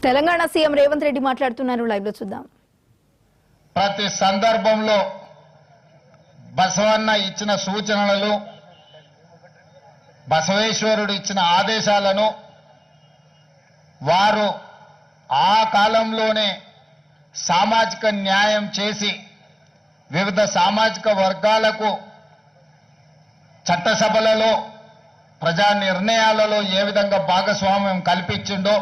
Telangana CM Revanth Reddy మాట్లాడుతున్నారు, live లో చూద్దాం. ప్రతి సందర్భంలో బసవన్న ఇచ్చిన సూచనలను, బసవేశ్వరుడు ఇచ్చిన ఆదేశాలను వారు ఆ కాలంలోనే సామాజిక న్యాయం చేసి వివిధ సామాజిక వర్గాలకు చట్టసభలలో ప్రజా నిర్ణయాలలో ఏ విధంగా భాగస్వామ్యం కల్పించిండో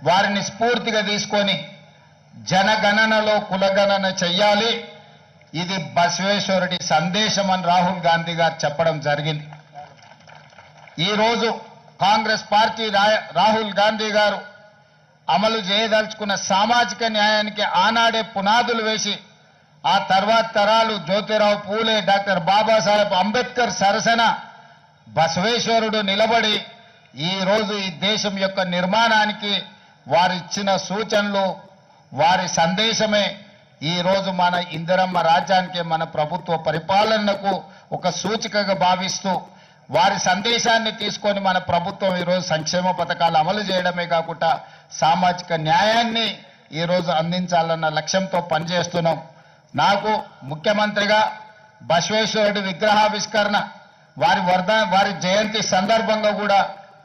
వారిని స్ఫూర్తిగా తీసుకొని జనగణనలో కులగణన చెయ్యాలి. ఇది బసవేశ్వరుడి సందేశం అని రాహుల్ గాంధీ గారు చెప్పడం జరిగింది. ఈరోజు కాంగ్రెస్ పార్టీ రాహుల్ గాంధీ గారు అమలు చేయదలుచుకున్న సామాజిక న్యాయానికి ఆనాడే పునాదులు వేసి ఆ తర్వాత తరాలు జ్యోతిరావు పూలే, డాక్టర్ బాబాసాహెబ్ అంబేద్కర్ సరసన బసవేశ్వరుడు నిలబడి ఈరోజు ఈ దేశం యొక్క నిర్మాణానికి వారిచ్చిన సూచనలు, వారి సందేశమే ఈరోజు మన ఇందిరమ్మ రాజ్యానికి, మన ప్రభుత్వ పరిపాలనకు ఒక సూచికగా భావిస్తూ వారి సందేశాన్ని తీసుకొని మన ప్రభుత్వం ఈరోజు సంక్షేమ పథకాలు అమలు చేయడమే కాకుండా సామాజిక న్యాయాన్ని ఈరోజు అందించాలన్న లక్ష్యంతో పనిచేస్తున్నాం. నాకు ముఖ్యమంత్రిగా బసవేశ్వరుడి విగ్రహావిష్కరణ వారి జయంతి సందర్భంగా కూడా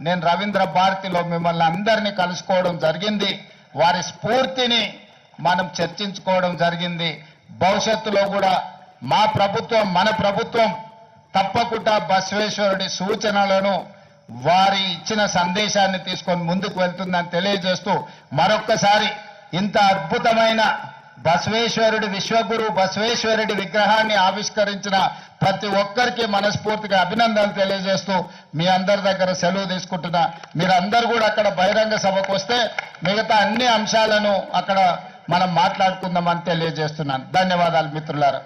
నేను రవీంద్ర భారతిలో మిమ్మల్ని అందరినీ కలుసుకోవడం జరిగింది. వారి స్ఫూర్తిని మనం చర్చించుకోవడం జరిగింది. భవిష్యత్తులో కూడా మన ప్రభుత్వం తప్పకుండా బసవేశ్వరుడి సూచనలను, వారి ఇచ్చిన సందేశాన్ని తీసుకొని ముందుకు వెళ్తుందని తెలియజేస్తూ మరొక్కసారి ఇంత అద్భుతమైన బసవేశ్వరుడి విశ్వగురు బసవేశ్వరుడి విగ్రహాన్ని ఆవిష్కరించిన ప్రతి ఒక్కరికి మనస్ఫూర్తిగా అభినందనలు తెలియజేస్తూ మీ అందరి దగ్గర సెలవు తీసుకుంటున్నా. మీరందరూ కూడా అక్కడ బహిరంగ సభకు వస్తే మిగతా అన్ని అంశాలను అక్కడ మనం మాట్లాడుకుందామని తెలియజేస్తున్నాను. ధన్యవాదాలు మిత్రులారా.